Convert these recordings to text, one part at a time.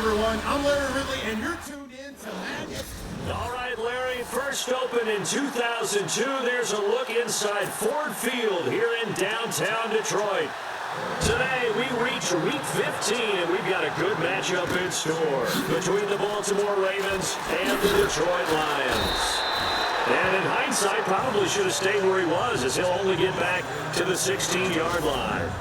everyone. I'm Larry Ridley, and you're tuned in to Madden. All right, Larry, first opened in 2002. There's a look inside Ford Field here in downtown Detroit. Today, we reach Week 15, and we've got a good matchup in store between the Baltimore Ravens and the Detroit Lions. And in hindsight, probably should have stayed where he was, as he'll only get back to the 16-yard line.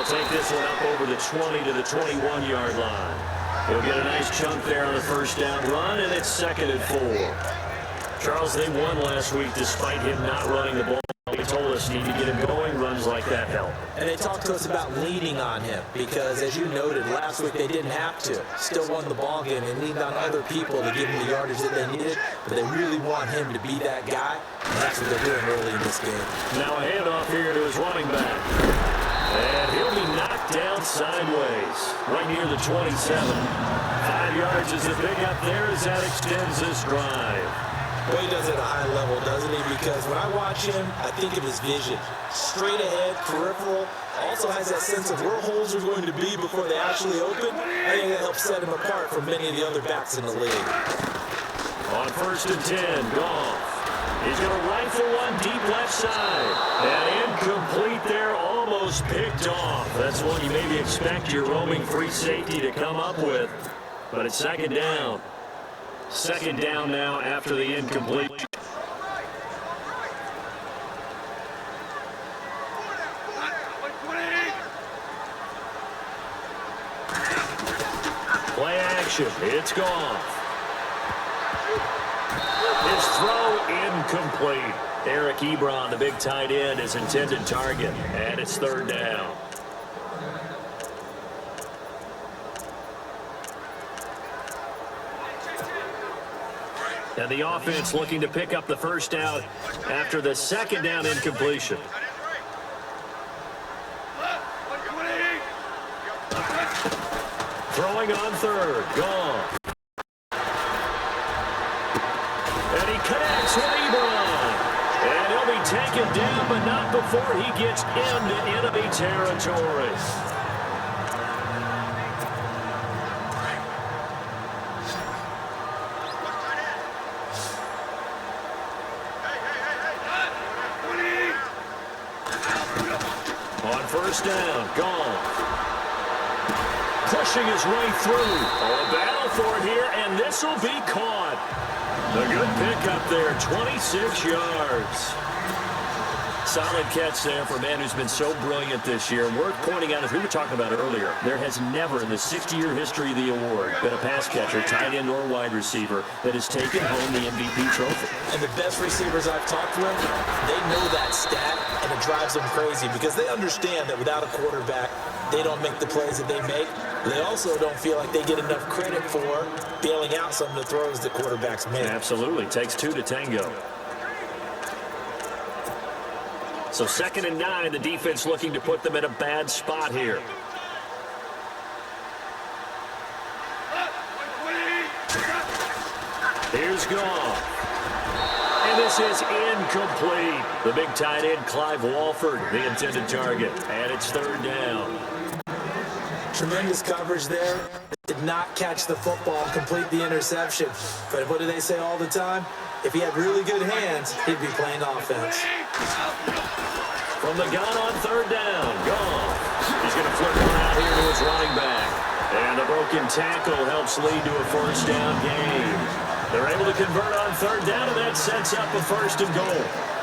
Take this one up over the 20 to the 21-yard line. He'll get a nice chunk there on the first down run, and it's 2nd and 4. Charles, they won last week despite him not running the ball. He told us need to get him going. Runs like that help. And they talked to us about leaning on him because, as you noted, last week they didn't have to. Still won the ball game and leaned on other people to give him the yardage that they needed, but they really want him to be that guy, and that's what they're doing early in this game. Now a handoff here to his running back. And he'll be knocked down sideways, right near the 27. 5 yards is the pickup there as that extends this drive. Well, he does it at a high level, doesn't he? Because when I watch him, I think of his vision. Straight ahead, peripheral, also has that sense of where holes are going to be before they actually open. I think that helps set him apart from many of the other backs in the league. On 1st and 10, Goff. He's going to rifle one deep left side. And incomplete there, almost picked off. That's one you maybe expect your roaming free safety to come up with. But it's 2nd down. 2nd down now after the incomplete. Play action. It's Goff. His throw incomplete. Eric Ebron, the big tight end, his intended target. And it's 3rd down. And the offense looking to pick up the first down after the 2nd down incompletion. Throwing on 3rd. Goff. And he connects with Ebron. And he'll be taken down, but not before he gets into enemy territory. On 1st down, Goff. Pushing his way through. A battle for it here, and this will be caught. A good pickup there, 26 yards. Solid catch there for a man who's been so brilliant this year. Worth pointing out, as we were talking about earlier, there has never in the 60-year history of the award been a pass catcher, tight end or wide receiver, that has taken home the MVP trophy. And the best receivers I've talked with, they know that stat, and it drives them crazy because they understand that without a quarterback, they don't make the plays that they make. They also don't feel like they get enough credit for bailing out some of the throws that quarterbacks make. Absolutely. Takes 2 to tango. So 2nd and 9, the defense looking to put them in a bad spot here. Here's Goff. And this is incomplete. The big tight end, Clive Walford, the intended target. And it's 3rd down. Tremendous coverage there. Did not catch the football and complete the interception. But what do they say all the time? If he had really good hands, he'd be playing offense. From the gun on 3rd down, Goff. He's going to flip one out here to his running back. And the broken tackle helps lead to a 1st down gain. They're able to convert on 3rd down, and that sets up a 1st and goal.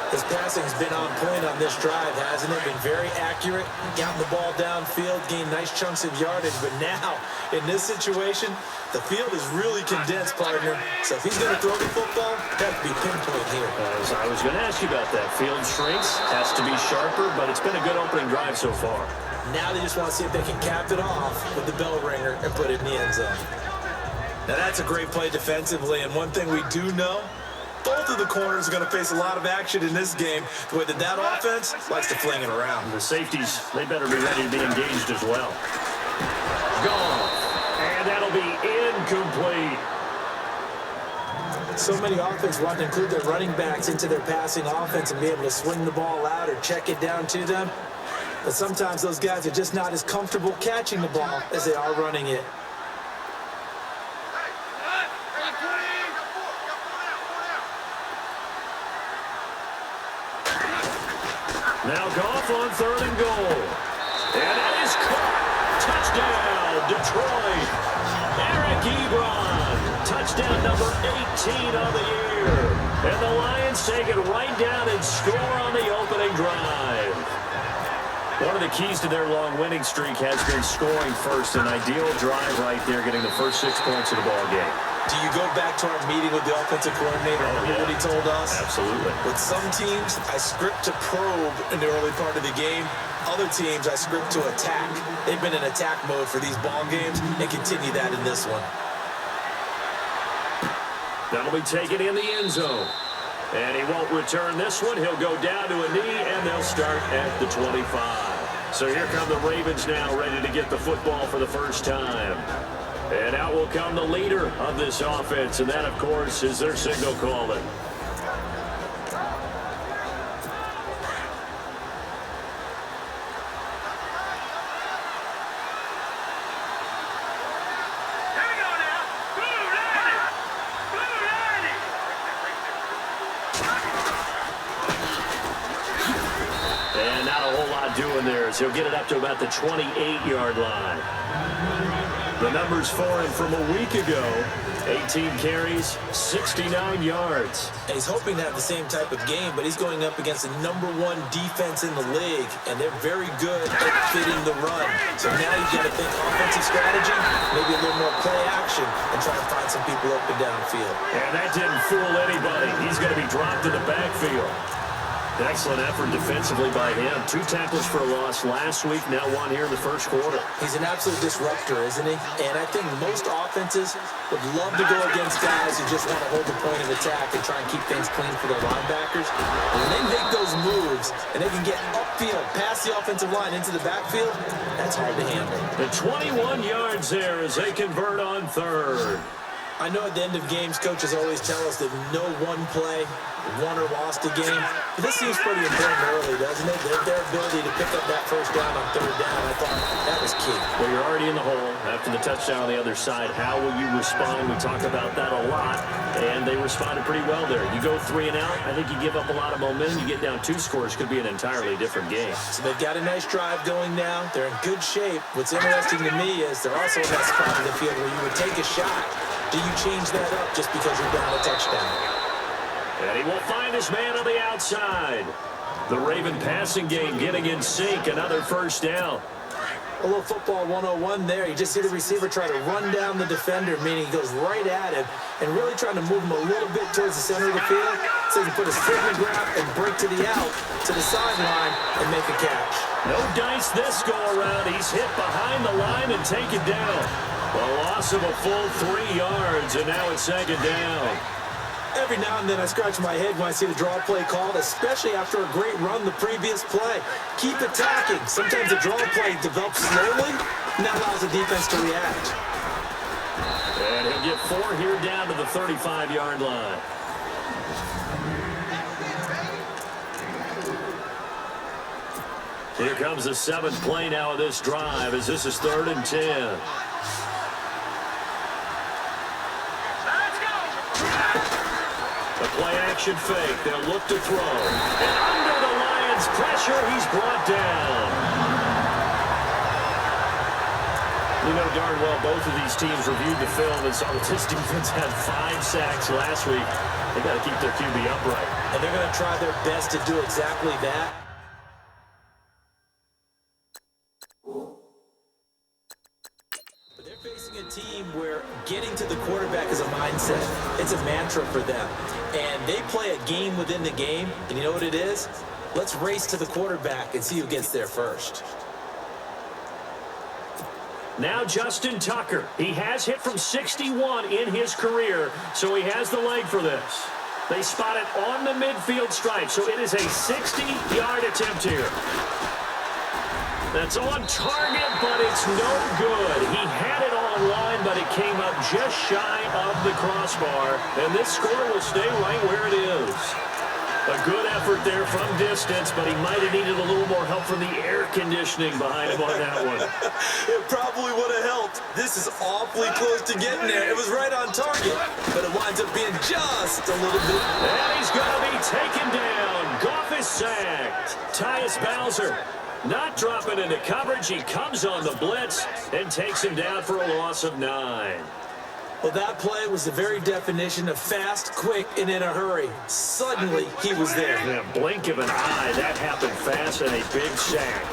His passing's been on point on this drive, hasn't it? Been very accurate, gotten the ball downfield, gained nice chunks of yardage. But now, in this situation, the field is really condensed, partner. So if he's going to throw the football, that would be pinpoint here. As I was going to ask you about that. Field shrinks, has to be sharper, but it's been a good opening drive so far. Now they just want to see if they can cap it off with the bell ringer and put it in the end zone. Now that's a great play defensively, and one thing we do know, both of the corners are going to face a lot of action in this game. The way that offense likes to fling it around. The safeties, they better be ready to be engaged as well. Gone. And that'll be incomplete. So many offenses want to include their running backs into their passing offense and be able to swing the ball out or check it down to them. But sometimes those guys are just not as comfortable catching the ball as they are running it. Now Goff on 3rd and goal. And it is caught. Touchdown, Detroit. Eric Ebron. Touchdown number 18 on the year. And the Lions take it right down and score on the opening drive. One of the keys to their long winning streak has been scoring first. An ideal drive right there, getting the first 6 points of the ball game. Do you go back to our meeting with the offensive coordinator and remember what he told us? Absolutely. With some teams, I script to probe in the early part of the game. Other teams, I script to attack. They've been in attack mode for these ball games and continue that in this one. That'll be taken in the end zone. And he won't return this one. He'll go down to a knee, and they'll start at the 25. So here come the Ravens now, ready to get the football for the first time. And out will come the leader of this offense, and that, of course, is their signal caller. And not a whole lot doing there, so he'll get it up to about the 28-yard line. The numbers for him from a week ago, 18 carries, 69 yards. And he's hoping to have the same type of game, but he's going up against the #1 defense in the league, and they're very good at fitting the run. So now you've got to think offensive strategy, maybe a little more play action, and try to find some people up and downfield. And that didn't fool anybody. He's going to be dropped in the backfield. Excellent effort defensively by him. 2 tackles for a loss last week, now 1 here in the first quarter. He's an absolute disruptor, isn't he? And I think most offenses would love to go against guys who just want to hold the point of attack and try and keep things clean for their linebackers. And when they make those moves and they can get upfield, past the offensive line into the backfield, that's hard to handle. The 21 yards there as they convert on 3rd. I know at the end of games, coaches always tell us that no one play won or lost a game. But this seems pretty important early, doesn't it? Their ability to pick up that first down on 3rd down, I thought that was key. Well, you're already in the hole after the touchdown on the other side. How will you respond? We talk about that a lot, and they responded pretty well there. You go 3 and out, I think you give up a lot of momentum. You get down 2 scores, could be an entirely different game. So they've got a nice drive going now. They're in good shape. What's interesting to me is they're also in that spot of the field where you would take a shot. Do you change that up just because you're down a touchdown? And he will find his man on the outside. The Raven passing game getting in sync. Another first down. A little football 101 there. You just see the receiver try to run down the defender, meaning he goes right at him and really trying to move him a little bit towards the center of the field so he can put his foot in the ground and break to the out, to the sideline, and make a catch. No dice this go around. He's hit behind the line and taken down. A loss of a full 3 yards, and now it's 2nd down. Every now and then I scratch my head when I see the draw play called, especially after a great run the previous play. Keep attacking. Sometimes the draw play develops slowly, and that allows the defense to react. And he'll get 4 here down to the 35-yard line. Here comes the 7th play now of this drive as this is 3rd and 10. Play-action fake. They'll look to throw. And under the Lions' pressure, he's brought down. You know darn well both of these teams reviewed the film and saw that this defense had 5 sacks last week. They got to keep their QB upright. And they're going to try their best to do exactly that. But they're facing a team where getting to the quarterback is a mindset. It's a mantra for them. And they play a game within the game. And you know what it is? Let's race to the quarterback and see who gets there first. Now Justin Tucker. He has hit from 61 in his career, so he has the leg for this. They spot it on the midfield stripe, so it is a 60-yard attempt here. That's on target, but it's no good. He had it on line, but it came up just shy of the crossbar, and this score will stay right where it is. A good effort there from distance, but he might have needed a little more help from the air conditioning behind him on that one. It probably would have helped. This is awfully close to getting there. It was right on target, but it winds up being just a little bit. And he's going to be taken down. Goff is sacked. Tyus Bowser not dropping into coverage. He comes on the blitz and takes him down for a loss of 9. Well, that play was the very definition of fast, quick, and in a hurry. Suddenly, he was there. In a blink of an eye, that happened fast and a big sack.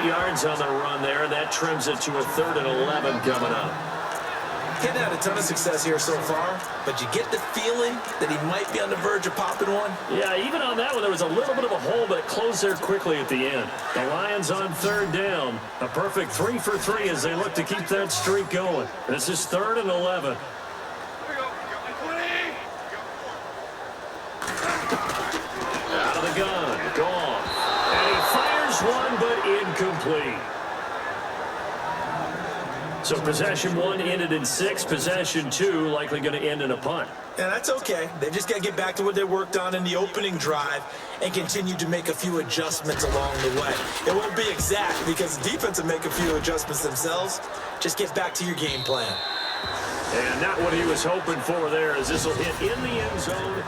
8 yards on the run there, and that trims it to a 3rd and 11 coming up. Hadn't had a ton of success here so far, but you get the feeling that he might be on the verge of popping one. Yeah, even on that one, there was a little bit of a hole, but it closed there quickly at the end. The Lions on 3rd down. A perfect 3 for 3 as they look to keep that streak going. This is 3rd and 11. Out of the gun, gone. And he fires one, but incomplete. So possession 1 ended in 6. Possession 2 likely going to end in a punt. Yeah, that's okay. They just got to get back to what they worked on in the opening drive and continue to make a few adjustments along the way. It won't be exact because the defense will make a few adjustments themselves. Just get back to your game plan. And not what he was hoping for there as this will hit in the end zone.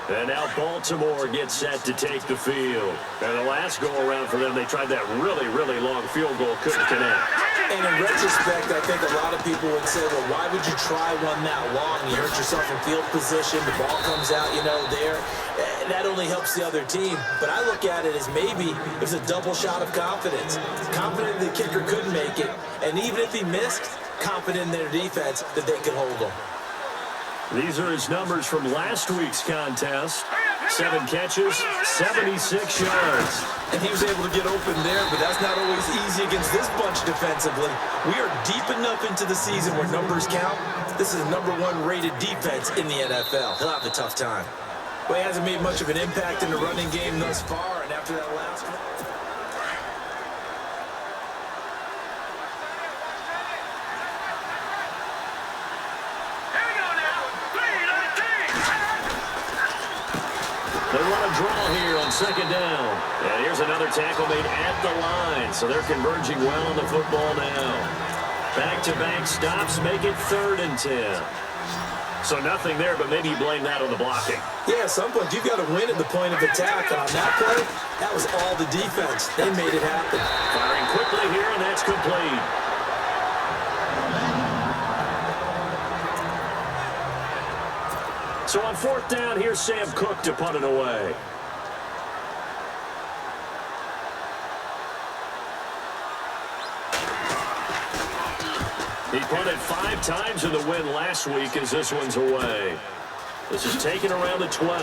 And now Baltimore gets set to take the field. And the last go-around for them, they tried that really, really long field goal, couldn't connect. And in retrospect, I think a lot of people would say, well, why would you try one that long? You hurt yourself in field position, the ball comes out, there. That only helps the other team. But I look at it as maybe it was a double shot of confidence. Confident the kicker couldn't make it, and even if he missed, confident in their defense that they could hold him. These are his numbers from last week's contest. 7 catches, 76 yards. And he was able to get open there, but that's not always easy against this bunch defensively. We are deep enough into the season where numbers count. This is the #1 rated defense in the NFL. He'll have a tough time. Well, he hasn't made much of an impact in the running game thus far, and after that last one. They want to draw here on 2nd down. And here's another tackle made at the line. So they're converging well on the football now. Back-to-back stops make it 3rd and 10. So nothing there, but maybe you blame that on the blocking. Yeah, at some point, you've got to win at the point of attack. And on that play, that was all the defense. They made it happen. Firing quickly here, and that's complete. So on 4th down, here's Sam Cook to punt it away. He punted 5 times in the win last week as this one's away. This is taken around the 12.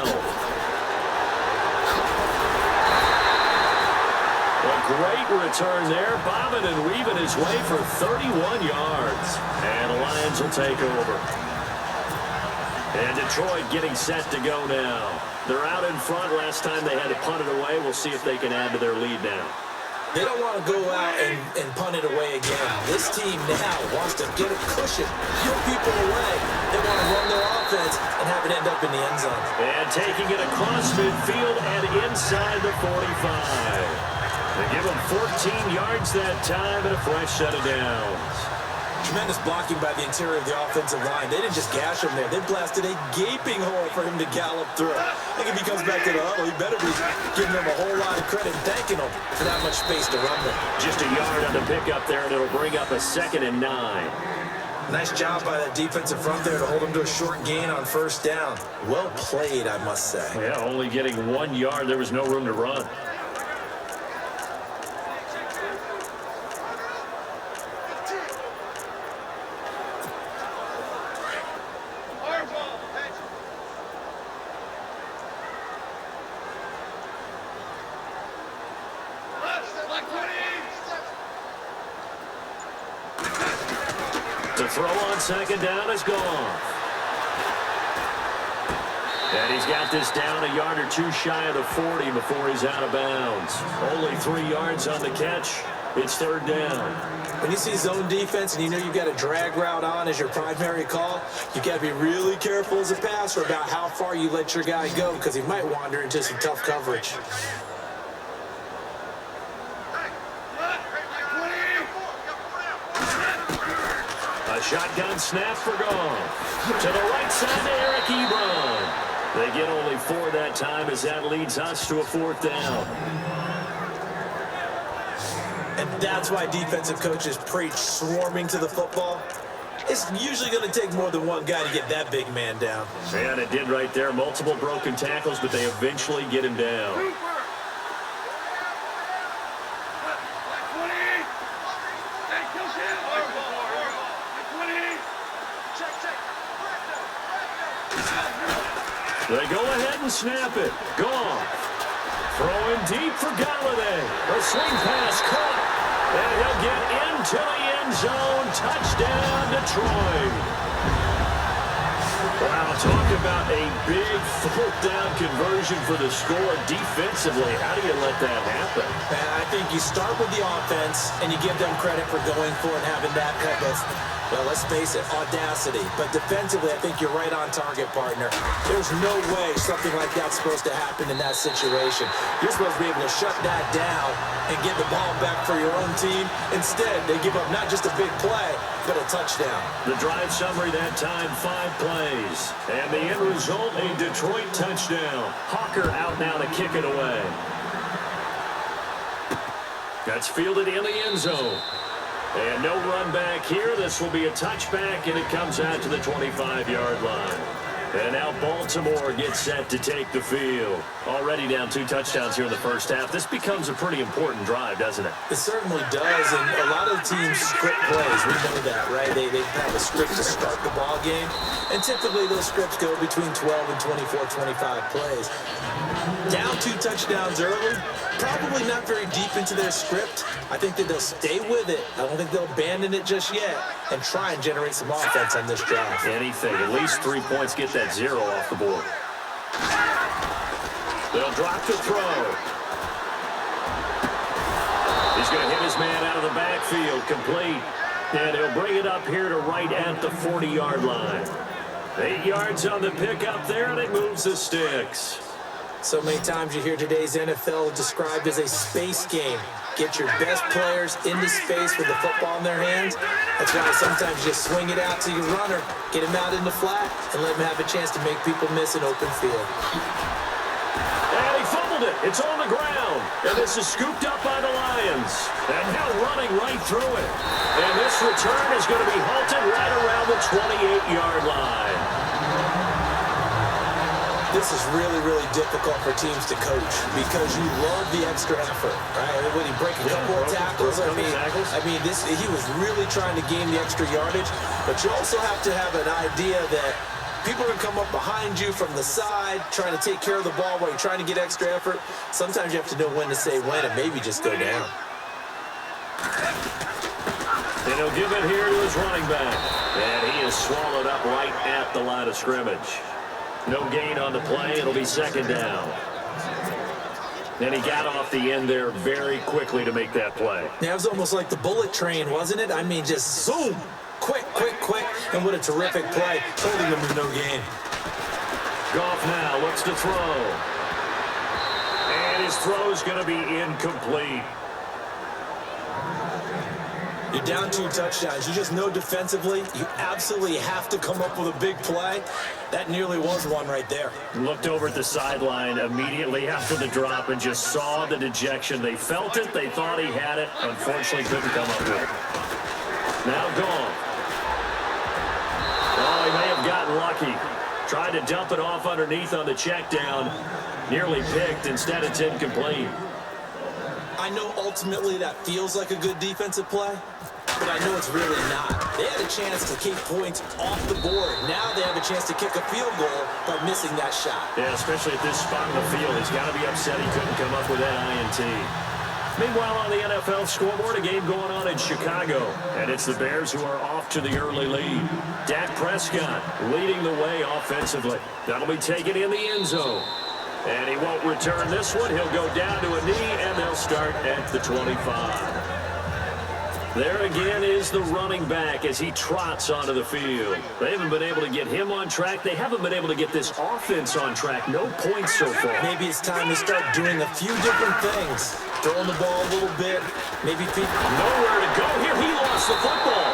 A great return there, bobbing and weaving his way for 31 yards. And the Lions will take over. And Detroit getting set to go now. They're out in front. Last time they had to punt it away. We'll see if they can add to their lead now. They don't want to go out and punt it away again. This team now wants to get a cushion, put people away. They want to run their offense and have it end up in the end zone. And taking it across midfield and inside the 45. They give them 14 yards that time and a fresh set of downs. Tremendous blocking by the interior of the offensive line. They didn't just gash him there. They blasted a gaping hole for him to gallop through. I think if he comes back to the huddle, he better be giving them a whole lot of credit and thanking them for that much space to run with. Just a yard on the pickup there, and it'll bring up a 2nd and 9. Nice job by that defensive front there to hold him to a short gain on 1st down. Well played, I must say. Yeah, only getting 1 yard. There was no room to run. The throw on second down is gone. And he's got this down a yard or two shy of the 40 before he's out of bounds. Only 3 yards on the catch. It's third down. When you see zone defense and you know you've got a drag route on as your primary call, you've got to be really careful as a passer about how far you let your guy go because he might wander into some tough coverage. A shotgun snap for Goff. To the right side to Eric Ebron. They get only 4 that time as that leads us to a 4th down. And that's why defensive coaches preach swarming to the football. It's usually going to take more than one guy to get that big man down. And it did right there. Multiple broken tackles, but they eventually get him down. They go ahead and snap it. Goff. Throwing deep for Galladay. A swing pass caught. And he'll get into the end zone. Touchdown, Detroit. Wow, talk about a big 4th down conversion for the score defensively. How do you let that happen? I think you start with the offense, and you give them credit for going for it and having that type of, well, let's face it, audacity. But defensively, I think you're right on target, partner. There's no way something like that's supposed to happen in that situation. You're supposed to be able to shut that down and get the ball back for your own team. Instead, they give up not just a big play, but a touchdown. The drive summary that time, 5 plays. And the end result, a Detroit touchdown. Hawker out now to kick it away. That's fielded in the end zone. And no run back here. This will be a touchback, and it comes out to the 25-yard line. And now Baltimore gets set to take the field. Already down 2 touchdowns here in the first half. This becomes a pretty important drive, doesn't it? It certainly does, and a lot of teams script plays. We know that, right? They have a script to start the ball game, and typically those scripts go between 12 and 24, 25 plays. Down 2 touchdowns early, probably not very deep into their script. I think that they'll stay with it. I don't think they'll abandon it just yet and try and generate some offense on this drive. Anything. At least 3 points. Get that 0 off the board. They'll drop the throw. He's going to hit his man out of the backfield. Complete. And he'll bring it up here to right at the 40-yard line. 8 yards on the pickup there, and it moves the sticks. So many times you hear today's NFL described as a space game. Get your best players into space with the football in their hands. That's why sometimes you just swing it out to your runner, get him out in the flat, and let him have a chance to make people miss an open field. And he fumbled it. It's on the ground. And this is scooped up by the Lions. And now running right through it. And this return is going to be halted right around the 28-yard line. This is really, really difficult for teams to coach because you love the extra effort, right? When he break a couple of tackles, I mean, he was really trying to gain the extra yardage, but you also have to have an idea that people are going to come up behind you from the side, trying to take care of the ball while you're trying to get extra effort. Sometimes you have to know when to say when and maybe just go down. And he'll give it here to his running back. And he is swallowed up right at the line of scrimmage. No gain on the play. It'll be second down. And he got off the end there very quickly to make that play. Yeah, it was almost like the bullet train, wasn't it? I mean, just zoom. Quick, quick, quick. And what a terrific play. Holding him with no gain. Goff now looks to throw. And his throw is going to be incomplete. You're down 2 touchdowns. You just know defensively, you absolutely have to come up with a big play. That nearly was one right there. Looked over at the sideline immediately after the drop and just saw the dejection. They felt it. They thought he had it. Unfortunately, couldn't come up with it. Now Goff. Oh, he may have gotten lucky. Tried to dump it off underneath on the check down. Nearly picked. Instead, it's incomplete. I know ultimately that feels like a good defensive play, but I know it's really not. They had a chance to keep points off the board. Now they have a chance to kick a field goal by missing that shot. Yeah, especially at this spot in the field. He's got to be upset he couldn't come up with that INT. Meanwhile, on the NFL scoreboard, a game going on in Chicago. And it's the Bears who are off to the early lead. Dak Prescott leading the way offensively. That'll be taken in the end zone. And he won't return this one. He'll go down to a knee, and they'll start at the 25. There again is the running back as he trots onto the field. They haven't been able to get him on track. They haven't been able to get this offense on track. No points so far. Maybe it's time to start doing a few different things. Throwing the ball a little bit. Maybe people... Nowhere to go here. He lost the football.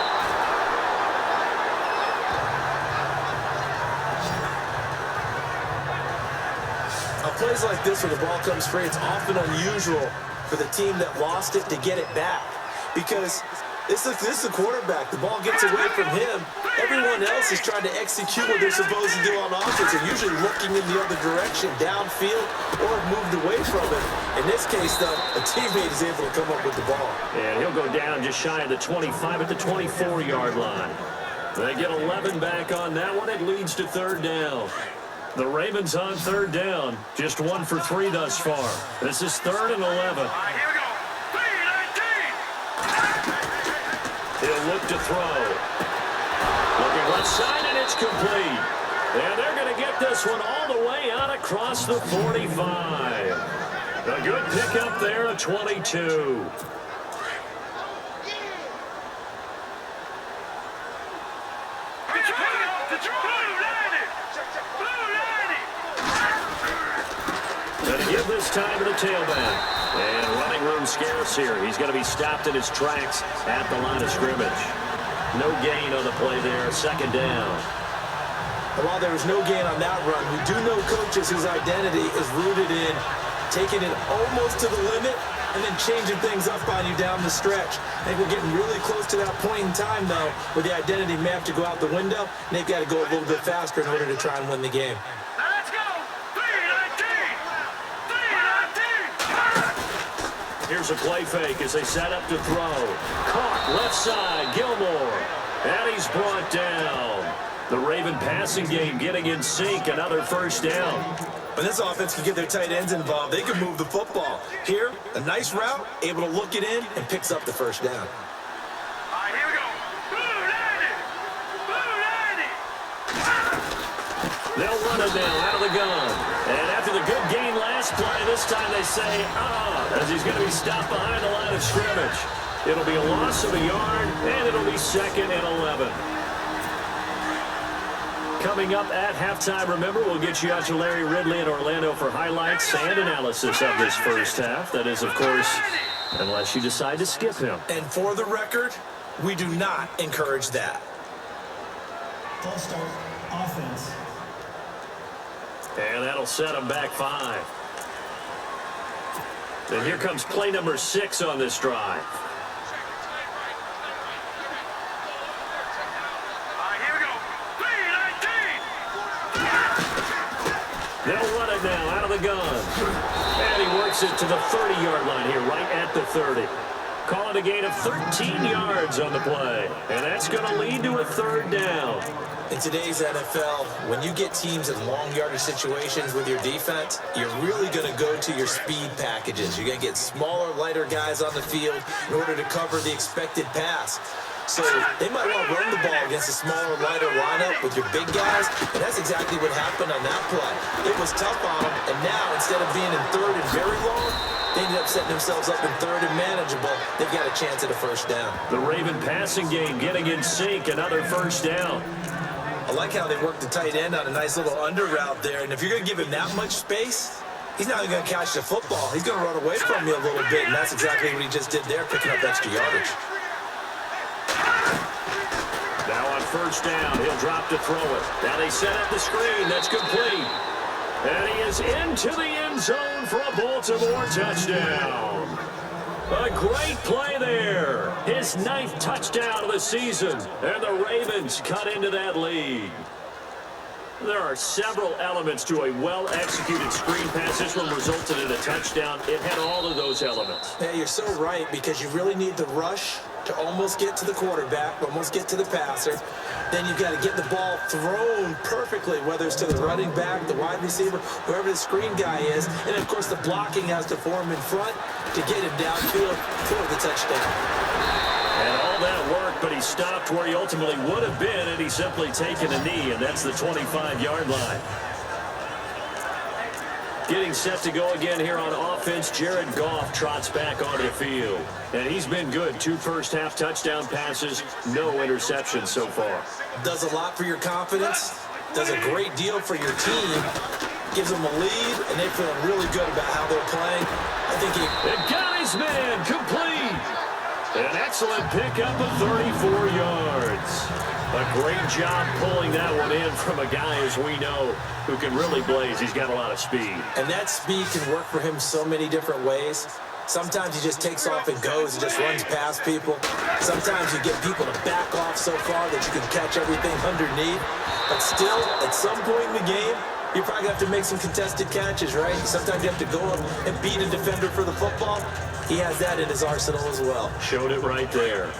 On plays like this where the ball comes free, it's often unusual for the team that lost it to get it back. Because this is the quarterback. The ball gets away from him. Everyone else is trying to execute what they're supposed to do on offense. They're usually looking in the other direction, downfield, or moved away from it. In this case, though, a teammate is able to come up with the ball. And he'll go down just shy of the 25 at the 24-yard line. They get 11 back on that one. It leads to third down. The Ravens on third down. Just 1 for 3 thus far. This is 3rd and 11. He'll look to throw. Looking left side, and it's complete. And they're going to get this one all the way out across the 45. A good pickup there, a 22. Going to give this time to the tailback. And running room scarce here. He's going to be stopped in his tracks at the line of scrimmage. No gain on the play there. 2nd down. And while there was no gain on that run, we do know coaches whose identity is rooted in taking it almost to the limit and then changing things up on you down the stretch. I think we're getting really close to that point in time, though, where the identity may have to go out the window, and they've got to go a little bit faster in order to try and win the game. Here's a play fake as they set up to throw. Caught left side, Gilmore. And he's brought down. The Raven passing game getting in sync. Another first down. When this offense can get their tight ends involved, they can move the football. Here, a nice route, able to look it in, and picks up the first down. They'll run it now out of the gun. And after the good gain last play, this time they say, as he's going to be stopped behind the line of scrimmage. It'll be a loss of a yard, and it'll be 2nd and 11. Coming up at halftime, remember, we'll get you out to Larry Ridley in Orlando for highlights and analysis of this first half. That is, of course, unless you decide to skip him. And for the record, we do not encourage that. False start, offense. And that'll set them back 5. And here comes play number 6 on this drive. They'll run it now out of the gun. And he works it to the 30-yard line here, right at the 30. Call it a gain of 13 yards on the play. And that's going to lead to a 3rd down. In today's NFL, when you get teams in long yardage situations with your defense, you're really going to go to your speed packages. You're going to get smaller, lighter guys on the field in order to cover the expected pass. So they might want to run the ball against a smaller, lighter lineup with your big guys, and that's exactly what happened on that play. It was tough on them, and now instead of being in 3rd and very long, they ended up setting themselves up in 3rd and manageable. They've got a chance at a first down. The Raven passing game getting in sync, another first down. I like how they worked the tight end on a nice little under route there. And if you're going to give him that much space, he's not even going to catch the football. He's going to run away from you a little bit, and that's exactly what he just did there, picking up extra yardage. Now on first down, he'll drop to throw it. Now they set up the screen. That's complete. And he is into the end zone for a Baltimore touchdown. A great play there. His 9th touchdown of the season. And the Ravens cut into that lead. There are several elements to a well-executed screen pass. This one resulted in a touchdown. It had all of those elements. Yeah, you're so right, because you really need the rush to almost get to the quarterback, almost get to the passer. Then you've got to get the ball thrown perfectly, whether it's to the running back, the wide receiver, whoever the screen guy is. And, of course, the blocking has to form in front. to get him downfield for the touchdown. And all that work, but he stopped where he ultimately would have been, and he's simply taken a knee, and that's the 25-yard line. Getting set to go again here on offense, Jared Goff trots back onto the field. And he's been good. 2 first-half touchdown passes, no interceptions so far. Does a lot for your confidence, does a great deal for your team, gives them a lead, and they're feeling really good about how they're playing. I think he... And got his man complete. An excellent pickup of 34 yards. A great job pulling that one in from a guy, as we know, who can really blaze. He's got a lot of speed. And that speed can work for him so many different ways. Sometimes he just takes off and goes and just runs past people. Sometimes you get people to back off so far that you can catch everything underneath. But still, at some point in the game, you probably have to make some contested catches, right? Sometimes you have to go up and beat a defender for the football. He has that in his arsenal as well. Showed it right there.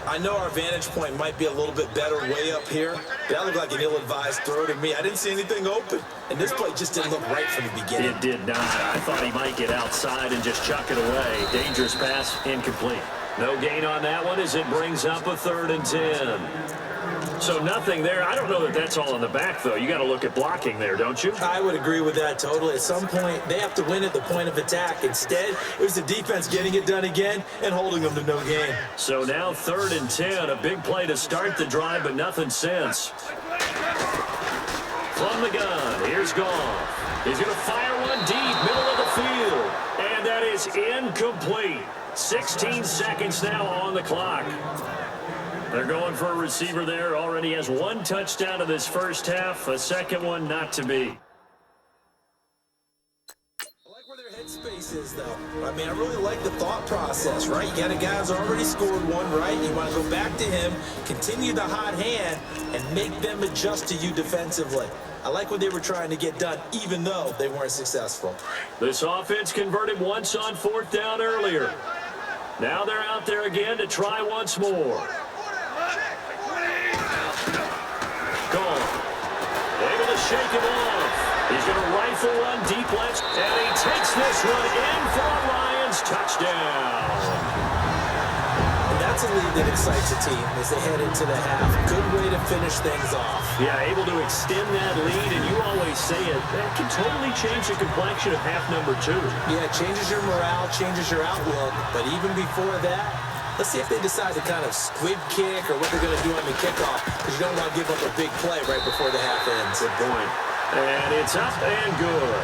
I know our vantage point might be a little bit better way up here. That looked like an ill-advised throw to me. I didn't see anything open. And this play just didn't look right from the beginning. It did not. I thought he might get outside and just chuck it away. Dangerous pass, incomplete. No gain on that one as it brings up a 3rd and 10. So nothing there. I don't know that that's all in the back, though. You got to look at blocking there, don't you? I would agree with that totally. At some point, they have to win at the point of attack. Instead, it was the defense getting it done again and holding them to no gain. So now 3rd and 10. A big play to start the drive, but nothing since. From the gun, here's Goff. He's going to fire one deep, middle of the field. And that is incomplete. 16 seconds now on the clock. They're going for a receiver there. Already has 1 touchdown in this first half. A second one not to be. I like where their headspace is, though. I mean, I really like the thought process, right? You got a guy who's already scored one, right? You want to go back to him, continue the hot hand, and make them adjust to you defensively. I like what they were trying to get done, even though they weren't successful. This offense converted once on 4th down earlier. Now they're out there again to try once more. Gone. Able to shake him off. He's going to rifle one deep left, and he takes this one in for a Lions touchdown. And that's a lead that excites a team as they head into the half. Good way to finish things off. Yeah, able to extend that lead, and you always say it, that can totally change the complexion of half number 2. Yeah, it changes your morale, changes your outlook, but even before that, let's see if they decide to kind of squib kick or what they're going to do on the kickoff, because you don't want to give up a big play right before the half ends. Good point. And it's up and good.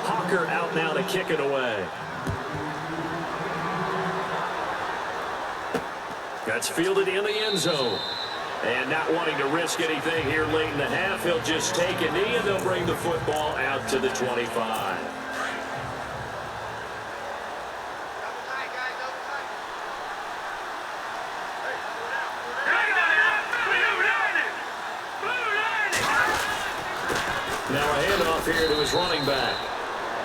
Hawker out now to kick it away. That's fielded in the end zone. And not wanting to risk anything here late in the half, he'll just take a knee, and they'll bring the football out to the 25. Now a handoff here to his running back.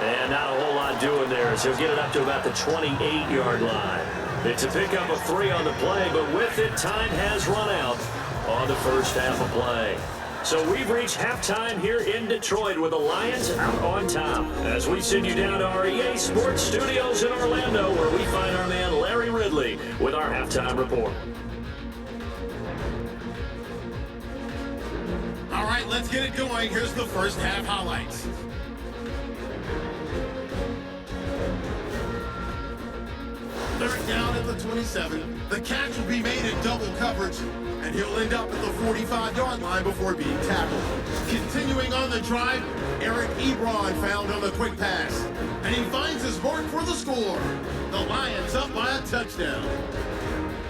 And not a whole lot doing there, as he'll get it up to about the 28-yard line. It's a pickup of 3 on the play, but with it, time has run out on the first half of play. So we've reached halftime here in Detroit with the Lions out on top. As we send you down to our EA Sports Studios in Orlando, where we find our man Larry Ridley with our halftime report. All right, let's get it going. Here's the first half highlights. Third down at the 27. The catch will be made in double coverage, and he'll end up at the 45-yard line before being tackled. Continuing on the drive, Eric Ebron found on the quick pass, and he finds his mark for the score. The Lions up by a touchdown.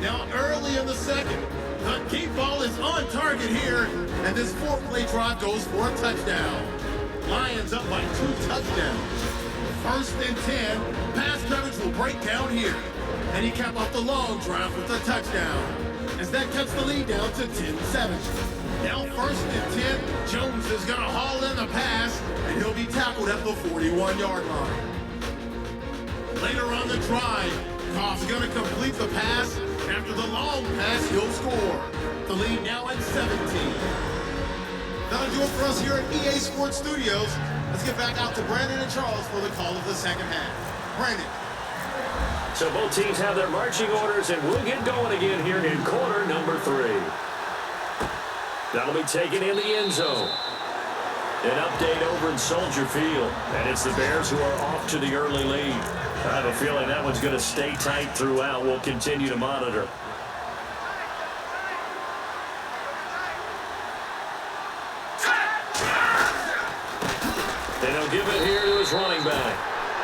Now early in the second, the deep ball is on target here, and this 4-play drive goes for a touchdown. Lions up by 2 touchdowns. First and 10, pass coverage will break down here. And he capped off the long drive with a touchdown, as that cuts the lead down to 10-7. Now first and 10, Jones is going to haul in the pass, and he'll be tackled at the 41-yard line. Later on the drive, Goff's going to complete the pass. After the long pass, he'll score. The lead now at 17. That'll do it for us here at EA Sports Studios. Let's get back out to Brandon and Charles for the call of the second half. Brandon. So both teams have their marching orders, and we'll get going again here in quarter number 3. That'll be taken in the end zone. An update over in Soldier Field, and it's the Bears who are off to the early lead. I have a feeling that one's going to stay tight throughout. We'll continue to monitor. And he'll give it here to his running back.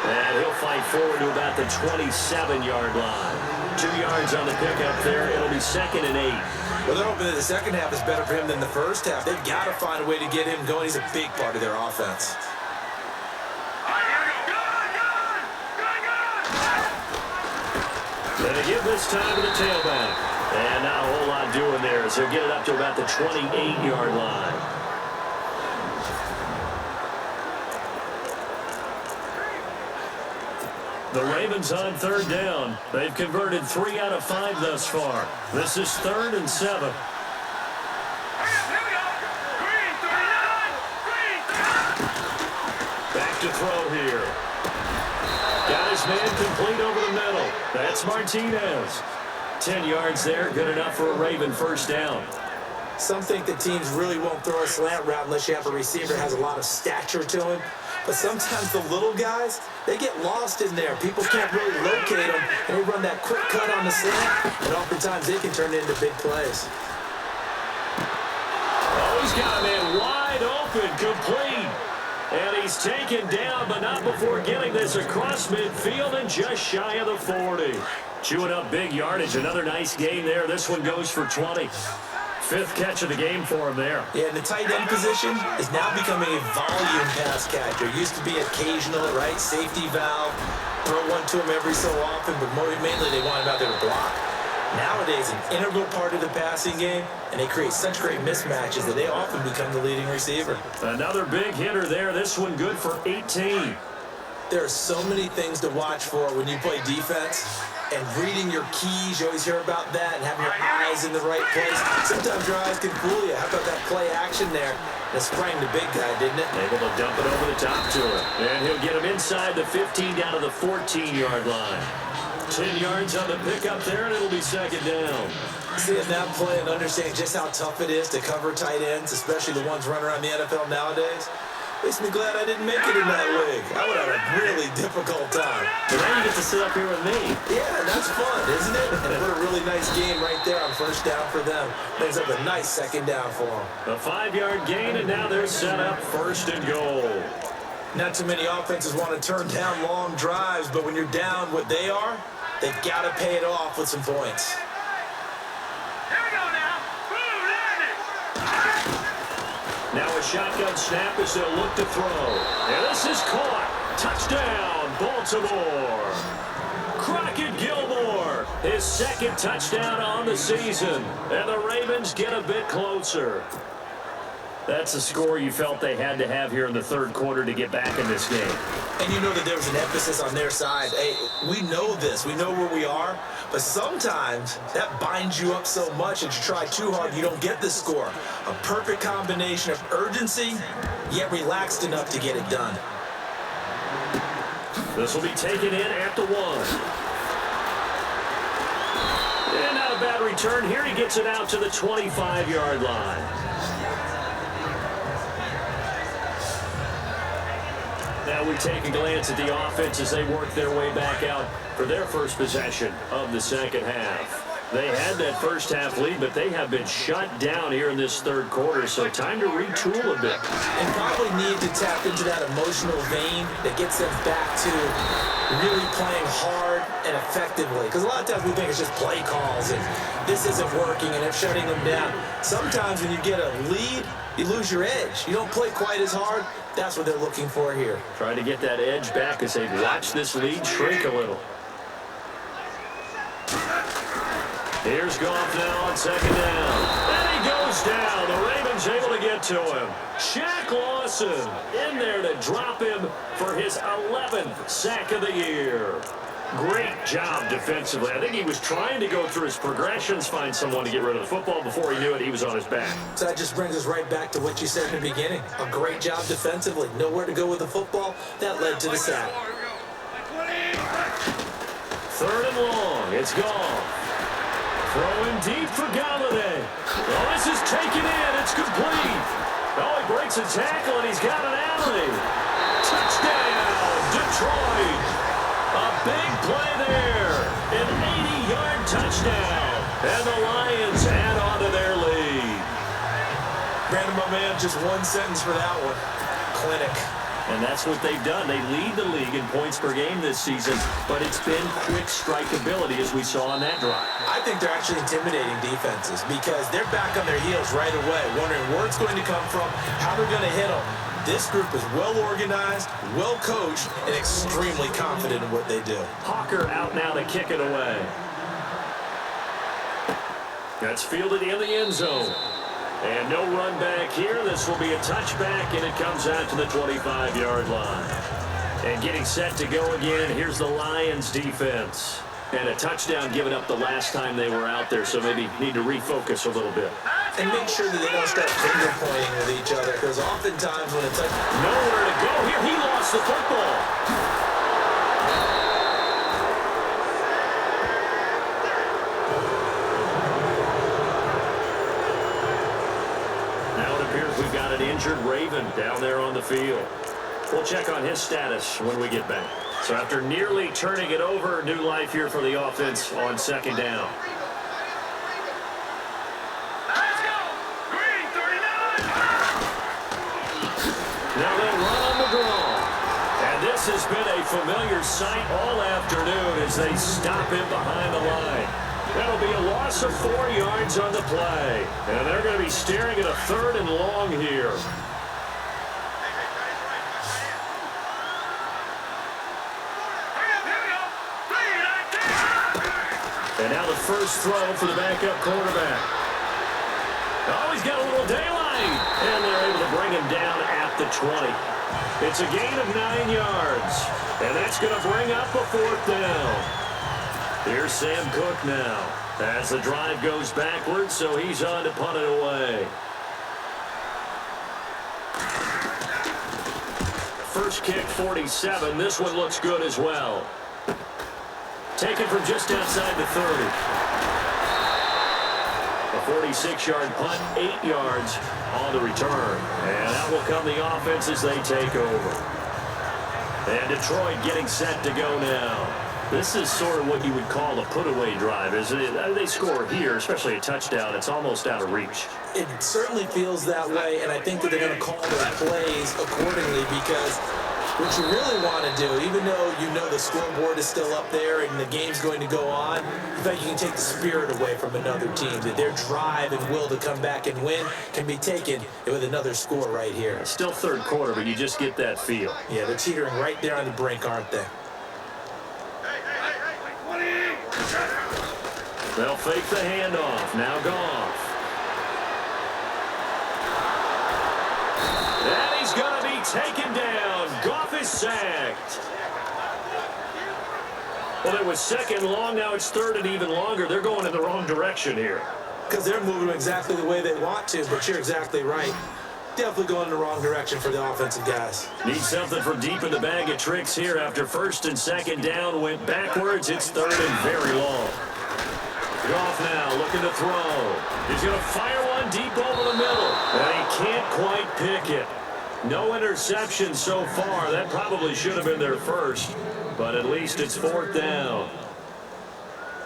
And he'll fight forward to about the 27-yard line. 2 yards on the pickup there. It'll be 2nd and 8. Well, they're hoping that the second half is better for him than the first half. They've got to find a way to get him going. He's a big part of their offense. And they give this time to the tailback. And not a whole lot doing there as he'll get it up to about the 28-yard line. The Ravens on 3rd down. They've converted 3 out of 5 thus far. This is 3rd and 7. Back to throw here. Got his man complete over the middle. That's Martinez. 10 yards there, good enough for a Raven first down. Some think that teams really won't throw a slant route unless you have a receiver that has a lot of stature to him. But sometimes the little guys, they get lost in there. People can't really locate them, and they run that quick cut on the slant, and oftentimes they can turn it into big plays. Oh, he's got a man wide open, complete. And he's taken down, but not before getting this across midfield and just shy of the 40. Chewing up big yardage. Another nice gain there. This one goes for 20. 5th catch of the game for him there. Yeah, and the tight end position is now becoming a volume pass catcher. Used to be occasional, right? Safety valve. Throw one to him every so often, but mainly they want him out there to block. Nowadays, an integral part of the passing game, and they create such great mismatches that they often become the leading receiver. Another big hitter there. This one good for 18. There are so many things to watch for when you play defense. And reading your keys, you always hear about that, and having your eyes in the right place. Sometimes your eyes can fool you. How about that play action there? That sprang the big guy, didn't it? Able to dump it over the top to him. And he'll get him inside the 15 down to the 14-yard line. 10 yards on the pickup there, and it'll be 2nd down. Seeing that play and understanding just how tough it is to cover tight ends, especially the ones running around the NFL nowadays, makes me glad I didn't make it in that league. I would have a really difficult time. But now you get to sit up here with me. Yeah, that's fun, isn't it? And what a really nice game right there on first down for them. Brings up a nice 2nd down for them. A 5-yard gain, and now they're set up 1st and goal. Not too many offenses want to turn down long drives, but when you're down what they are, they've got to pay it off with some points. Now a shotgun snap as they'll look to throw. And this is caught. Touchdown, Baltimore. Crockett Gilmore, his 2nd touchdown on the season. And the Ravens get a bit closer. That's a score you felt they had to have here in the 3rd quarter to get back in this game. And you know that there was an emphasis on their side. Hey, we know this. We know where we are. But sometimes that binds you up so much that you try too hard, you don't get the score. A perfect combination of urgency, yet relaxed enough to get it done. This will be taken in at the 1. And not a bad return here. He gets it out to the 25-yard line. Now we take a glance at the offense as they work their way back out for their first possession of the 2nd half. They had that first half lead, but they have been shut down here in this 3rd quarter, so time to retool a bit. And probably need to tap into that emotional vein that gets them back to really playing hard and effectively. Because a lot of times we think it's just play calls and this isn't working and it's shutting them down. Sometimes when you get a lead, you lose your edge. You don't play quite as hard. That's what they're looking for here. Trying to get that edge back as they watch this lead shrink a little. Here's Goff now on 2nd down. And he goes down. The Ravens able to get to him. Shaq Lawson in there to drop him for his 11th sack of the year. Great job defensively. I think he was trying to go through his progressions, find someone to get rid of the football. Before he knew it, he was on his back. So that just brings us right back to what you said in the beginning. A great job defensively. Nowhere to go with the football. That led to the sack. 3rd and long. It's gone. Throwing deep for Galladay. Oh, this is taken in. It's complete. Oh, he breaks a tackle, and he's got an alley. Touchdown, Detroit. A big play there. An 80-yard touchdown. And the Lions add on to their lead. Brandon, my man, just one sentence for that one. Clinic. And that's what they've done. They lead the league in points per game this season, but it's been quick strikeability as we saw on that drive. I think they're actually intimidating defenses because they're back on their heels right away, wondering where it's going to come from, how they're going to hit them. This group is well organized, well coached, and extremely confident in what they do. Hawker out now to kick it away. That's fielded in the end zone. And no run back here. This will be a touchback, and it comes out to the 25-yard line. And getting set to go again, here's the Lions defense. And a touchdown given up the last time they were out there, so maybe need to refocus a little bit. And make sure that they don't start finger pointing with each other, because oftentimes when it's like nowhere to go here, he lost the football. We've got an injured Raven down there on the field. We'll check on his status when we get back. So after nearly turning it over, new life here for the offense on 2nd down. Let's go! Green 39! Now they'll run on the draw. And this has been a familiar sight all afternoon as they stop him behind the line. That'll be a loss of 4 yards on the play. And they're going to be staring at a 3rd and long here. And now the first throw for the backup quarterback. Oh, he's got a little daylight. And they're able to bring him down at the 20. It's a gain of 9 yards. And that's going to bring up a 4th down. Here's Sam Cook now as the drive goes backwards, so he's on to punt it away. First kick, 47. This one looks good as well. Taken from just outside the 30. A 46-yard punt, 8 yards on the return. And out will come the offense as they take over. And Detroit getting set to go now. This is sort of what you would call a put-away drive, isn't it? They score here, especially a touchdown. It's almost out of reach. It certainly feels that way, and I think that they're going to call their plays accordingly because what you really want to do, even though you know the scoreboard is still up there and the game's going to go on, in fact, you can take the spirit away from another team, that their drive and will to come back and win can be taken with another score right here. It's still 3rd quarter, but you just get that feel. Yeah, they're teetering right there on the brink, aren't they? They'll fake the handoff. Now Goff. And he's going to be taken down. Goff is sacked. Well, it was 2nd long. Now it's 3rd and even longer. They're going in the wrong direction here. Because they're moving exactly the way they want to, but you're exactly right. Definitely going in the wrong direction for the offensive guys. Need something from deep in the bag of tricks here after 1st and 2nd down went backwards. It's 3rd and very long. Goff now looking to throw. He's going to fire one deep over the middle. And he can't quite pick it. No interception so far. That probably should have been their first. But at least it's 4th down.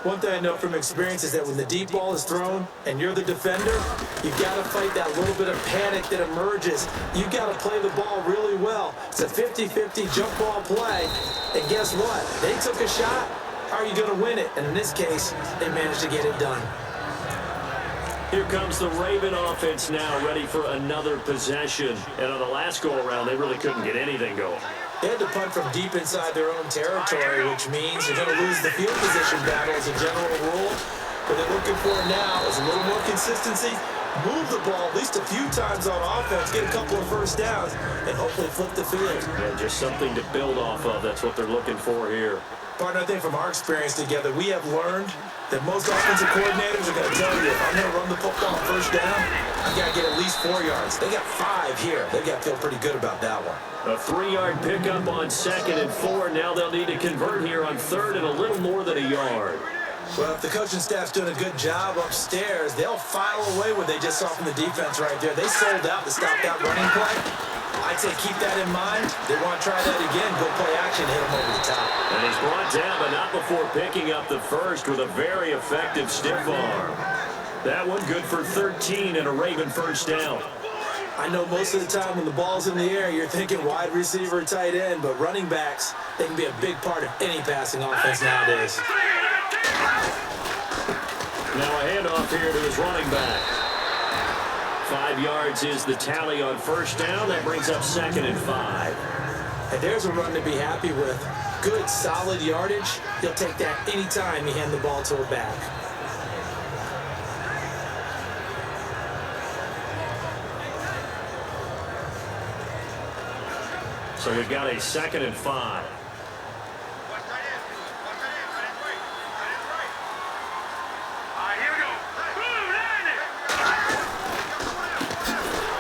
One thing I know from experience is that when the deep ball is thrown and you're the defender, you've got to fight that little bit of panic that emerges. You've got to play the ball really well. It's a 50-50 jump ball play. And guess what? They took a shot. How are you going to win it? And in this case, they managed to get it done. Here comes the Raven offense now, ready for another possession. And on the last go-around, they really couldn't get anything going. They had to punt from deep inside their own territory, which means they're going to lose the field position battle as a general rule. What they're looking for now is a little more consistency, move the ball at least a few times on offense, get a couple of first downs, and hopefully flip the field. Yeah, just something to build off of. That's what they're looking for here. Partner, I think from our experience together, we have learned that most offensive coordinators are going to tell you, if I'm going to run the football on first down, I've got to get at least 4 yards. They got 5 here. They've got to feel pretty good about that one. A 3-yard pickup on 2nd and 4. Now they'll need to convert here on 3rd and a little more than a yard. Well, if the coaching staff's doing a good job upstairs, they'll file away what they just saw from the defense right there. They sold out to stop that running play. I'd say keep that in mind. They want to try that again. Go play action, hit them over the top. And he's brought down, but not before picking up the first with a very effective stiff arm. That one good for 13 and a Raven first down. I know most of the time when the ball's in the air, you're thinking wide receiver, tight end, but running backs, they can be a big part of any passing offense nowadays. Now a handoff here to his running back. 5 yards is the tally on first down. That brings up 2nd and 5. And there's a run to be happy with. Good, solid yardage. He'll take that anytime you hand the ball to a back. So we've got a 2nd and 5.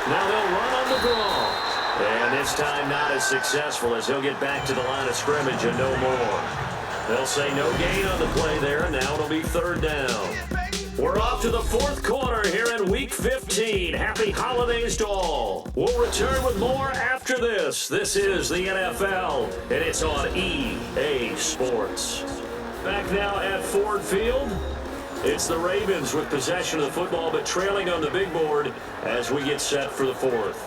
Now they'll run on the draw. And this time not as successful as he'll get back to the line of scrimmage and no more. They'll say no gain on the play there, and now it'll be 3rd down. We're off to the 4th quarter here in Week 15. Happy holidays to all. We'll return with more after this. This is the NFL, and it's on EA Sports. Back now at Ford Field. It's the Ravens with possession of the football, but trailing on the big board as we get set for the 4th.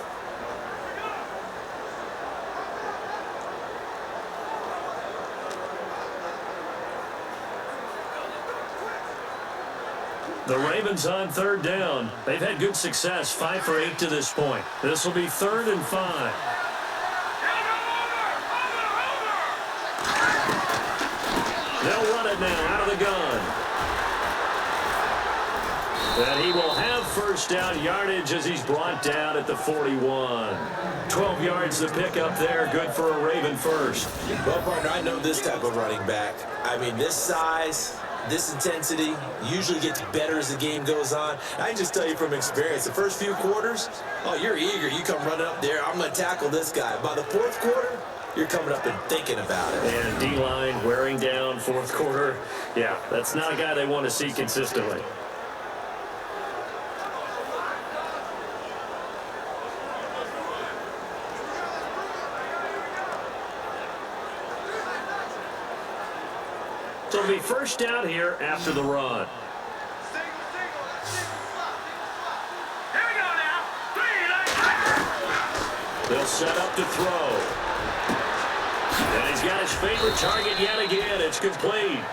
The Ravens on 3rd down. They've had good success, 5 for 8 to this point. This will be 3rd and 5. They'll run it now out of the gun. And he will have first down yardage as he's brought down at the 41. 12 yards to pick up there. Good for a Raven first. Well, partner, I know this type of running back. I mean, this size, this intensity usually gets better as the game goes on. I can just tell you from experience, the first few quarters, oh, you're eager. You come running up there. I'm going to tackle this guy. By the 4th quarter, you're coming up and thinking about it. And D-line wearing down 4th quarter. Yeah, that's not a guy they want to see consistently. So it'll be first down here after the run. Here we go now. 3, They'll set up to throw. And he's got his favorite target yet again. It's complete.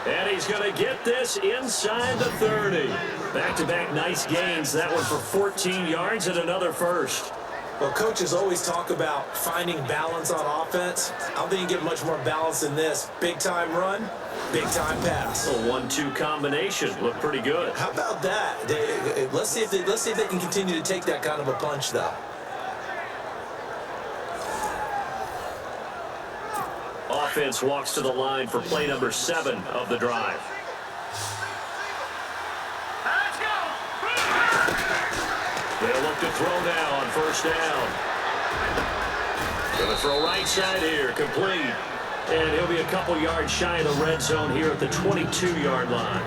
And he's going to get this inside the 30. Back-to-back nice gains. That one for 14 yards and another first. Well, coaches always talk about finding balance on offense. I don't think you get much more balance than this. Big-time run, big-time pass. A 1-2 combination. Looked pretty good. How about that? Let's see if they can continue to take that kind of a punch, though. Offense walks to the line for play number 7 of the drive. let's go. They'll look to throw now on first down. Going to throw right side here, complete. And he'll be a couple yards shy of the red zone here at the 22-yard line.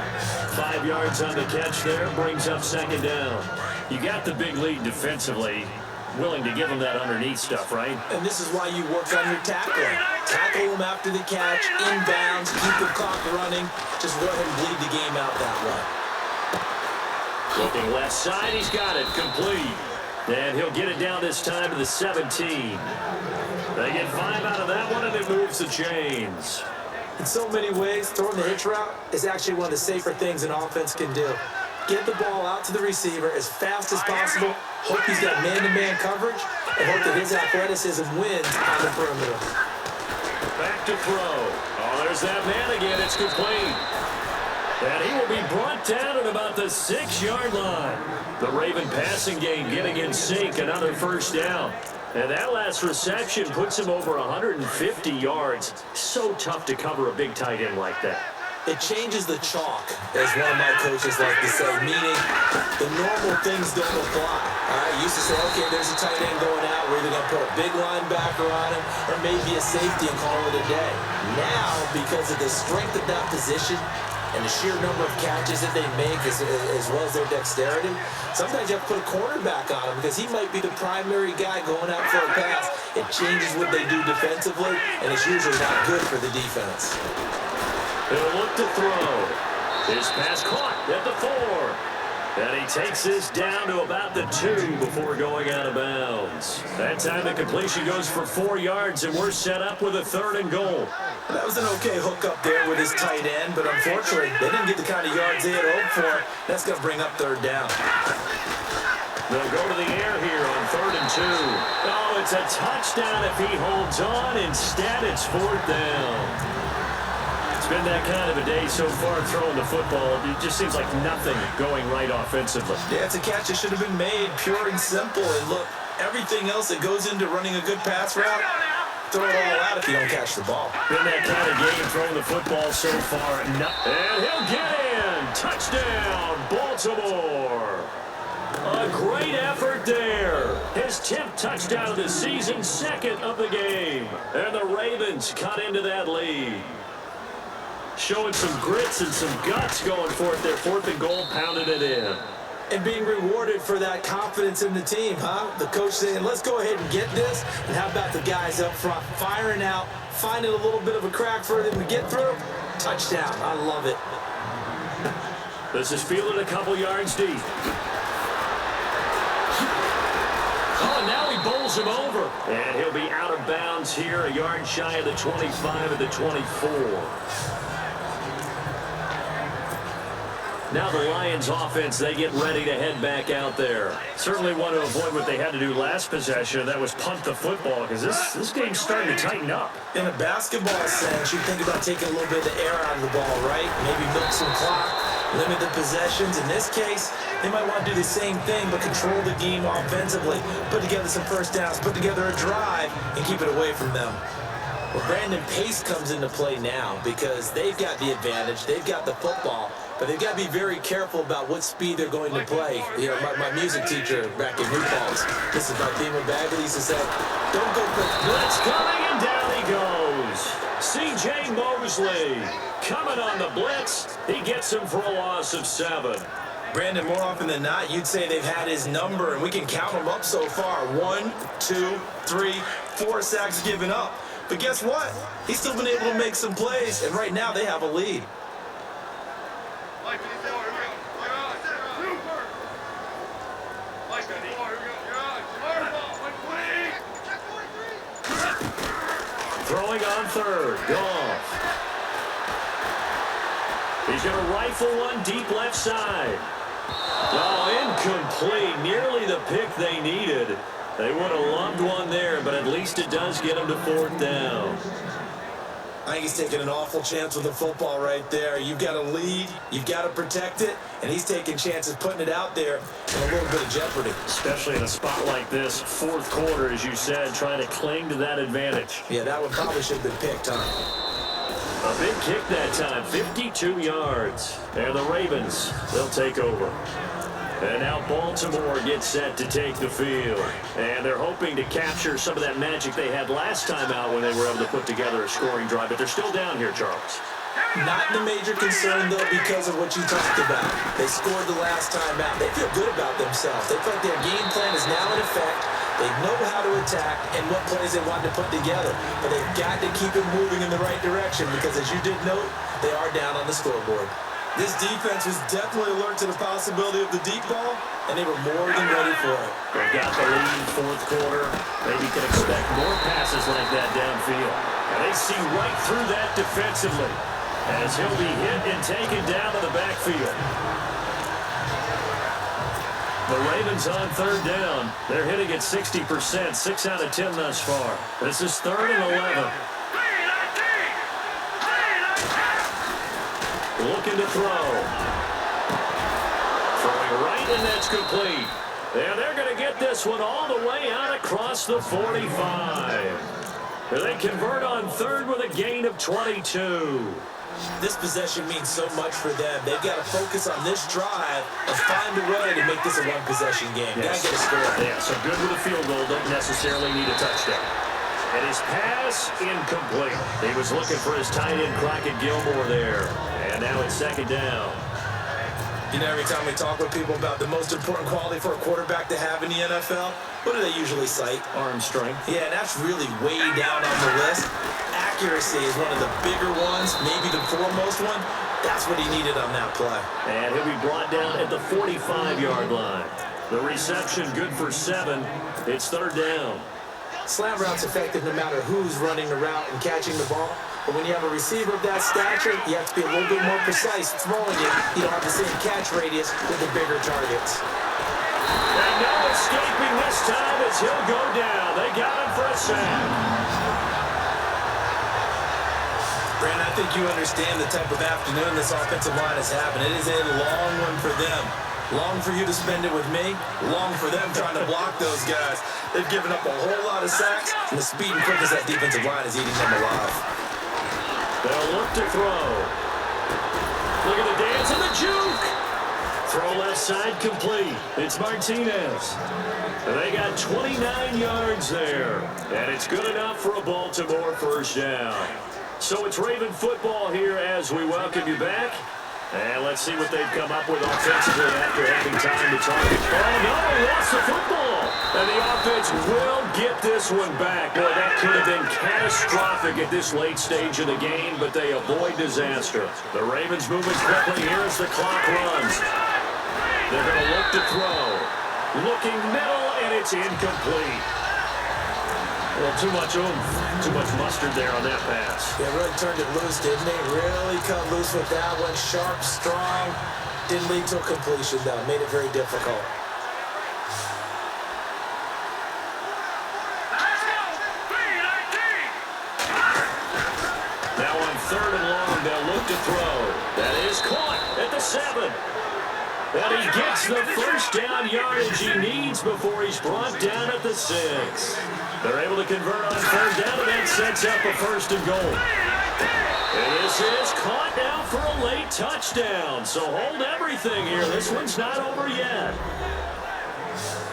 5 yards on the catch there, brings up 2nd down. You got the big lead defensively. Willing to give him that underneath stuff, right? And this is why you work on your tackling. Tackle him after the catch, inbounds, keep the clock running. Just go ahead and bleed the game out that way. Looking left side, he's got it, complete. And he'll get it down this time to the 17. They get 5 out of that one, and it moves the chains. In so many ways, throwing the hitch route is actually one of the safer things an offense can do. Get the ball out to the receiver as fast as possible, hope he's got man-to-man coverage, and hope that his athleticism wins on the perimeter. Back to throw. Oh, there's that man again. It's complete. And he will be brought down at about the 6-yard line. The Raven passing game getting in sync. Another first down. And that last reception puts him over 150 yards. So tough to cover a big tight end like that. It changes the chalk, as one of my coaches like to say, meaning the normal things don't apply. All right, used to say, okay, there's a tight end going out. We're either going to put a big linebacker on him or maybe a safety and call it a day. Now, because of the strength of that position and the sheer number of catches that they make as well as their dexterity, sometimes you have to put a cornerback on him because he might be the primary guy going out for a pass. It changes what they do defensively, and it's usually not good for the defense. He'll look to throw. His pass caught at the 4. And he takes this down to about the 2 before going out of bounds. That time the completion goes for 4 yards, and we're set up with a 3rd and goal. That was an okay hook up there with his tight end, but unfortunately, they didn't get the kind of yards they had hoped for. That's going to bring up 3rd down. They'll go to the air here on 3rd and 2. Oh, it's a touchdown if he holds on. Instead, it's 4th down. Been that kind of a day so far throwing the football. It just seems like nothing going right offensively. Yeah, it's a catch that should have been made, pure and simple. And look, everything else that goes into running a good pass route, throw it all out if you don't catch the ball. Been that kind of game throwing the football so far. And he'll get in. Touchdown, Baltimore. A great effort there. His 10th touchdown of the season, 2nd of the game. And the Ravens cut into that lead. Showing some grits and some guts going for it. Their 4th and goal, pounded it in. And being rewarded for that confidence in the team, huh? The coach saying, let's go ahead and get this. And how about the guys up front firing out, finding a little bit of a crack for them to get through? Touchdown. I love it. This is fielded a couple yards deep. Oh, and now he bowls him over. And he'll be out of bounds here, a yard shy of the 25 at the 24. Now the Lions offense, they get ready to head back out there. Certainly want to avoid what they had to do last possession. That was punt the football, because this game's starting to tighten up. In a basketball sense, you think about taking a little bit of the air out of the ball, right? Maybe milk some clock, limit the possessions. In this case, they might want to do the same thing, but control the game offensively. Put together some first downs, put together a drive, and keep it away from them. Well, Brandon, pace comes into play now because they've got the advantage. They've got the football, but they've got to be very careful about what speed they're going to play. You know, my music teacher back in New Paltz, this is my theme of Bagley, used to say, don't go quick. Blitz coming, and down he goes. C.J. Mosley coming on the blitz. He gets him for a loss of 7. Brandon, more often than not, you'd say they've had his number, and we can count them up so far. 1, 2, 3, 4 sacks given up. But guess what? He's still been able to make some plays, and right now they have a lead. Throwing on 3rd, Goff. He's going to rifle one deep left side. Oh, incomplete. Nearly the pick they needed. They would have loved one there, but at least it does get them to 4th down. I think he's taking an awful chance with the football right there. You've got a lead, you've got to protect it, and he's taking chances putting it out there in a little bit of jeopardy. Especially in a spot like this, 4th quarter, as you said, trying to cling to that advantage. Yeah, that one probably should have been picked, huh? A big kick that time, 52 yards. And the Ravens, they'll take over. And now Baltimore gets set to take the field. And they're hoping to capture some of that magic they had last time out when they were able to put together a scoring drive. But they're still down here, Charles. Not the major concern, though, because of what you talked about. They scored the last time out. They feel good about themselves. They feel like their game plan is now in effect. They know how to attack and what plays they want to put together. But they've got to keep it moving in the right direction because, as you did note, they are down on the scoreboard. This defense was definitely alert to the possibility of the deep ball, and they were more than ready for it. They've got the lead, 4th quarter. Maybe can expect more passes like that downfield. And they see right through that defensively as he'll be hit and taken down to the backfield. The Ravens on 3rd down. They're hitting at 60%, 6 out of 10 thus far. This is 3rd and 11. Looking to throw. Throwing right, and that's complete. And they're going to get this one all the way out across the 45. They convert on third with a gain of 22. This possession means so much for them. They've got to focus on this drive and find a way to make this a one-possession game. Yes. Got to get a score. Yeah, so good with a field goal. Don't necessarily need a touchdown. And his pass incomplete. He was looking for his tight end, Crockett Gilmore there. And now it's second down. You know, every time we talk with people about the most important quality for a quarterback to have in the NFL, what do they usually cite? Arm strength. Yeah, and that's really way down on the list. Accuracy is one of the bigger ones, maybe the foremost one. That's what he needed on that play. And he'll be brought down at the 45-yard line. The reception good for 7. It's third down. Slant route's effective no matter who's running the route and catching the ball. But when you have a receiver of that stature, you have to be a little bit more precise throwing it. You don't have the same catch radius with the bigger targets. And no escaping this time as he'll go down. They got him for a sack. Brandon, I think you understand the type of afternoon this offensive line is having. It is a long one for them. Long for you to spend it with me. Long for them trying to block those guys. They've given up a whole lot of sacks, and the speed and quickness of that defensive line is eating them alive. They'll look to throw. Look at the dance and the juke. Throw left side complete. It's Martinez. And they got 29 yards there. And it's good enough for a Baltimore first down. So it's Raven football here as we welcome you back. And let's see what they've come up with offensively after having time to target. Oh, no, he lost the football. And the offense will get this one back. Boy, that could have been catastrophic at this late stage of the game, but they avoid disaster. The Ravens moving quickly here as the clock runs. They're going to look to throw. Looking middle, and it's incomplete. Well, too much oomph, too much mustard there on that pass. They really turned it loose, didn't they? Really cut loose with that one. Sharp, strong. Didn't lead to a completion, though. Made it very difficult. Now on third and long, they'll look to throw. That is caught at the 7. And he gets the first down yardage he needs before he's brought down at the 6. They're able to convert on third down, and that sets up a first and goal. And this is caught now for a late touchdown. So hold everything here. This one's not over yet.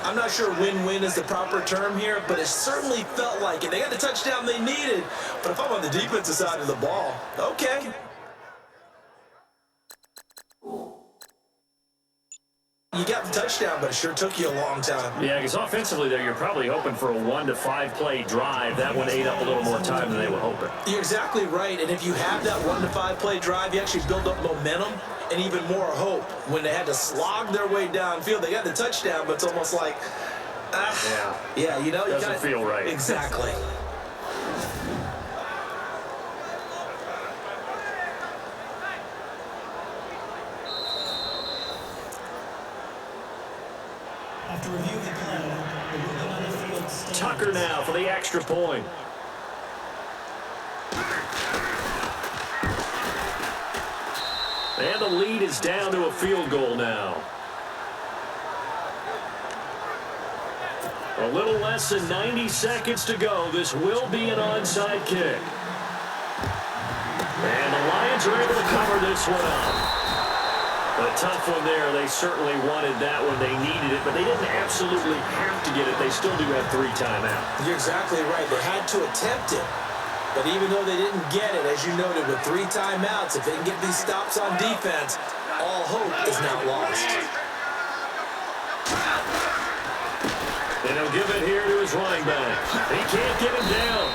I'm not sure win-win is the proper term here, but it certainly felt like it. They got the touchdown they needed. But if I'm on the defensive side of the ball, okay. You got the touchdown, but it sure took you a long time. Yeah, because offensively there, you're probably hoping for a 1 to 5 play drive. That one ate up a little more time than they were hoping. You're exactly right, and if you have that 1 to 5 play drive, you actually build up momentum and even more hope. When they had to slog their way downfield, they got the touchdown, but it's almost like, yeah, you know, you doesn't feel right. Exactly. After review of the play, the ruling on the field stands. Tucker now for the extra point. And the lead is down to a field goal now. A little less than 90 seconds to go. This will be an onside kick. And the Lions are able to cover this one up. A tough one there. They certainly wanted that one. They needed it, but they didn't absolutely have to get it. They still do have 3 timeouts. You're exactly right. They had to attempt it. But even though they didn't get it, as you noted, with 3 timeouts, if they can get these stops on defense, all hope is not lost. And he'll give it here to his running back. He can't get him down.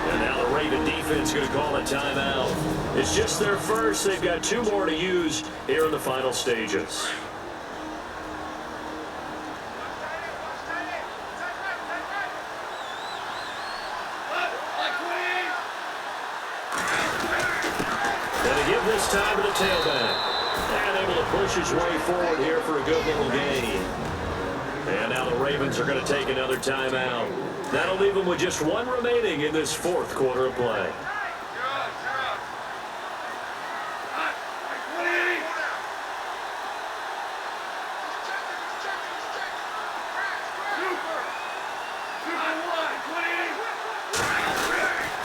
And now the Raven defense going to call a timeout. It's just their first. They've got 2 more to use here in the final stages. And to give this time to the tailback. And able to push his way forward here for a good little gain. And now the Ravens are going to take another timeout. That'll leave them with just 1 remaining in this 4th quarter of play.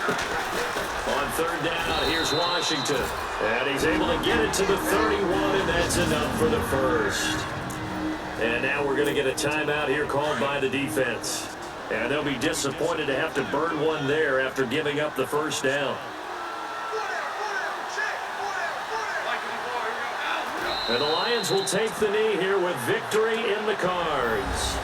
On third down, here's Washington. And he's able to get it to the 31, and that's enough for the first. And now we're going to get a timeout here called by the defense. And they'll be disappointed to have to burn one there after giving up the first down. And the Lions will take the knee here with victory in the cards.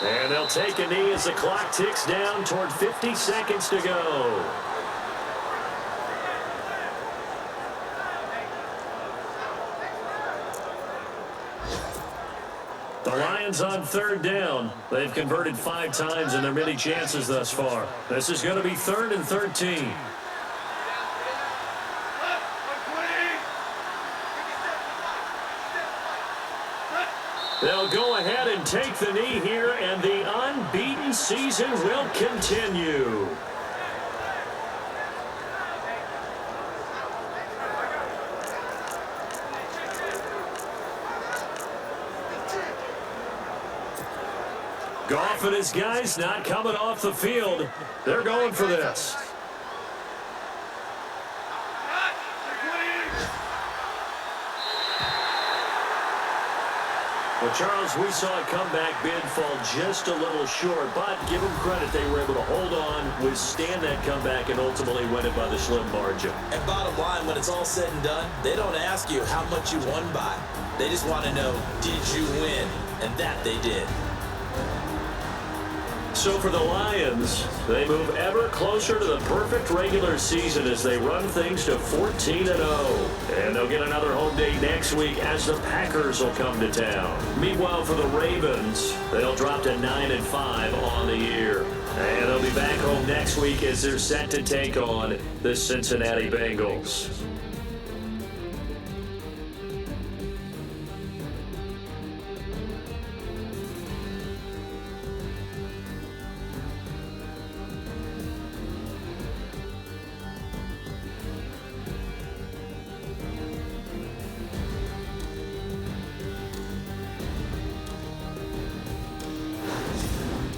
And they'll take a knee as the clock ticks down toward 50 seconds to go. The Lions on third down. They've converted 5 times in their many chances thus far. This is going to be 3rd and 13. They'll go ahead and take the knee here, and the unbeaten season will continue. Goff and his guys not coming off the field. They're going for this. Well, Charles, we saw a comeback bid fall just a little short, but give them credit, they were able to hold on, withstand that comeback, and ultimately win it by the slim margin. And bottom line, when it's all said and done, they don't ask you how much you won by. They just want to know, did you win? And that they did. So for the Lions, they move ever closer to the perfect regular season as they run things to 14-0. And they'll get another home day next week as the Packers will come to town. Meanwhile, for the Ravens, they'll drop to 9-5 on the year. And they'll be back home next week as they're set to take on the Cincinnati Bengals.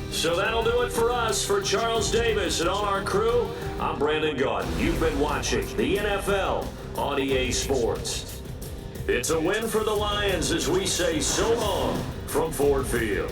So that'll do it for us. For Charles Davis and all our crew, I'm Brandon Gaudin. You've been watching the NFL on EA Sports. It's a win for the Lions as we say so long from Ford Field.